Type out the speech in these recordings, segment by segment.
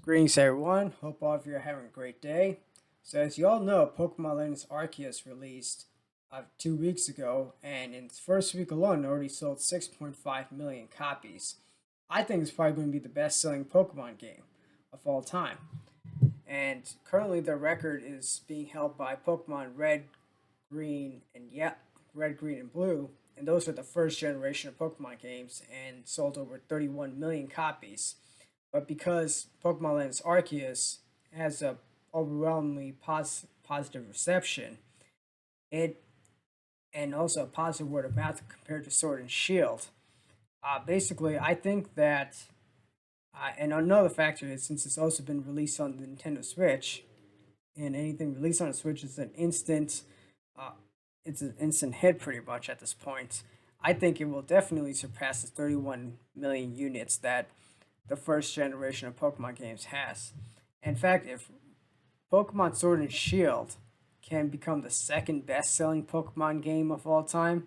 Greetings everyone, hope all of you are having a great day. So as you all know, Pokemon Legends Arceus released 2 weeks ago, and in its first week alone it already sold 6.5 million copies. I think it's probably going to be the best selling Pokemon game of all time. And currently the record is being held by Pokemon Green, and Red, Green, and Blue. And those are the first generation of Pokemon games and sold over 31 million copies. But because Pokemon Legends Arceus has a overwhelmingly positive reception, it and also a positive word of mouth compared to Sword and Shield. Basically, I think that, and another factor is since it's also been released on the Nintendo Switch, and anything released on a Switch is uh, an instant hit pretty much at this point. I think it will definitely surpass the 31 million units that the first generation of Pokemon games has. In fact, if Pokemon Sword and Shield can become the second best selling Pokemon game of all time,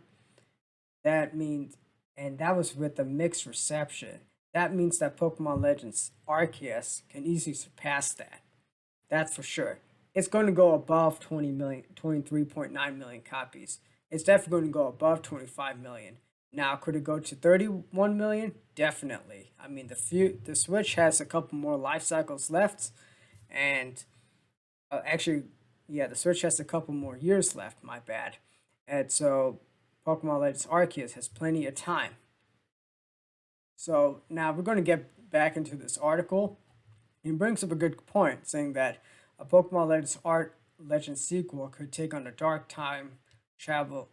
that means, and that was with a mixed reception, that means that Pokemon Legends Arceus can easily surpass that. That's for sure. It's going to go above 20 million, 23.9 million copies. It's definitely going to go above 25 million. Now, could it go to 31 million? Definitely. I mean, the Switch has a couple more life cycles left, and actually, yeah, the Switch has a couple more years left. My bad. And so, Pokemon Legends Arceus has plenty of time. So now we're going to get back into this article. It brings up a good point, saying that a Pokemon Legends sequel could take on a travel.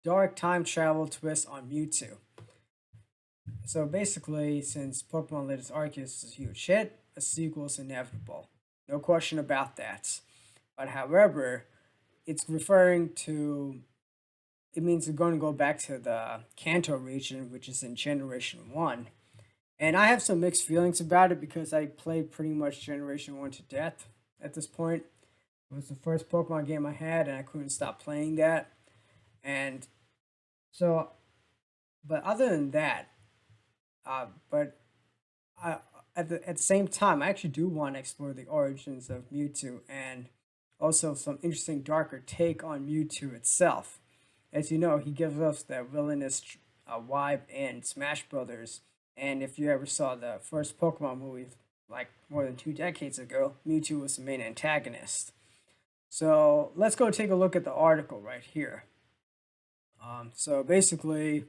Dark time travel twist on Mewtwo. So basically, since Pokemon Legends Arceus is a huge hit, a sequel is inevitable. No question about that. But however, it's referring to it means we're going to go back to the Kanto region, which is in Generation 1. And I have some mixed feelings about it because I played pretty much Generation 1 to death at this point. It was the first Pokemon game I had, and I couldn't stop playing that. And so, but other than that, but I, at the same time, I actually do want to explore the origins of Mewtwo and also some interesting darker take on Mewtwo itself. As you know, he gives us that villainous vibe in Smash Brothers. And if you ever saw the first Pokemon movie, like more than 2 decades ago, Mewtwo was the main antagonist. So let's go take a look at the article right here. So basically,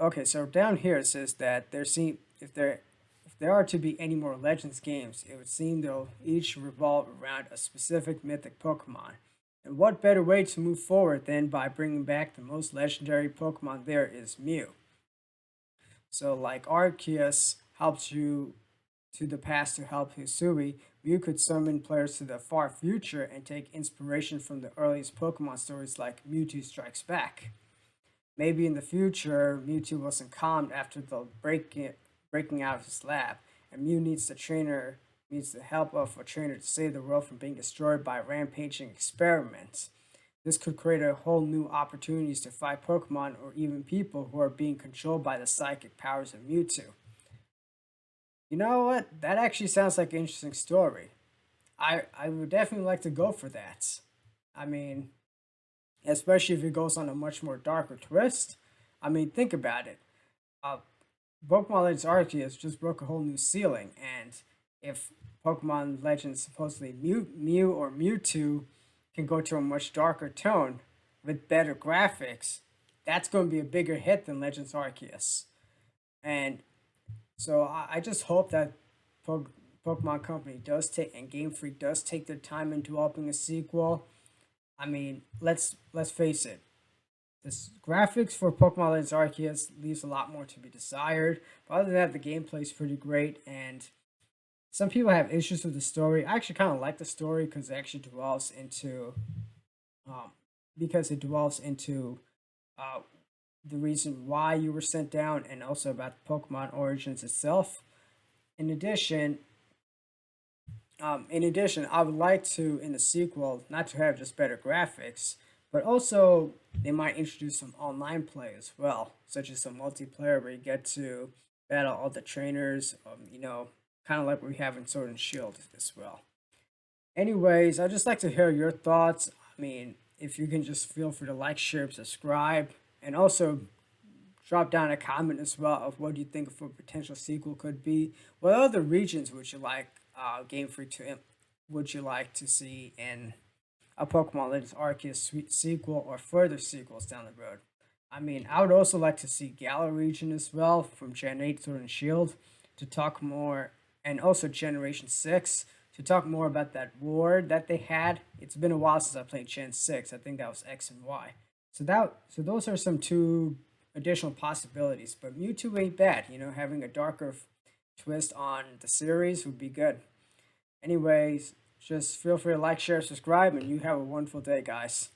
okay, so down here it says that if there are to be any more Legends games, it would seem they'll each revolve around a specific mythic Pokemon. And what better way to move forward than by bringing back the most legendary Pokemon there is Mew. So like Arceus helps you to the past to help Hisui, Mew could summon players to the far future and take inspiration from the earliest Pokemon stories like Mewtwo Strikes Back. Maybe in the future, Mewtwo wasn't calmed after the breaking out of his lab, and Mew needs the help of a trainer to save the world from being destroyed by rampaging experiments. This could create a whole new opportunities to fight Pokemon or even people who are being controlled by the psychic powers of Mewtwo. You know what? That actually sounds like an interesting story. I would definitely like to go for that. I mean, especially if it goes on a much more darker twist. I mean, think about it. Uh, Pokemon Legends Arceus just broke a whole new ceiling, and if Pokemon Legends supposedly Mew or Mewtwo can go to a much darker tone with better graphics, that's going to be a bigger hit than Legends Arceus. And so I just hope that po- Pokemon Company does take and Game Freak does take their time in developing a sequel. I mean, let's face it. The graphics for Pokemon Legends Arceus leaves a lot more to be desired. But other than that, the gameplay is pretty great, and some people have issues with the story. I actually kind of like the story um, because it dwells into uh, the reason why you were sent down, and also about the Pokemon origins itself. In addition, I would like to in the sequel not to have just better graphics, but also they might introduce some online play as well, such as some multiplayer where you get to battle all the trainers, kind of like we have in Sword and Shield as well. Anyways, I'd just like to hear your thoughts. I mean, if you can just feel free to like, share, and subscribe, and also drop down a comment as well of what you think of a potential sequel could be. What other regions would you like Game Freak to would you like to see in a Pokemon Legends Arceus sequel or further sequels down the road? I mean, I would also like to see Galar region as well from Gen 8 Sword and Shield to talk more, and also Generation 6 to talk more about that war that they had. It's been a while since I played Gen 6. I think that was X and Y. So those are some two additional possibilities. But Mewtwo ain't bad. Having a darker twist on the series would be good. Anyways, just feel free to like, share, subscribe, and you have a wonderful day, guys.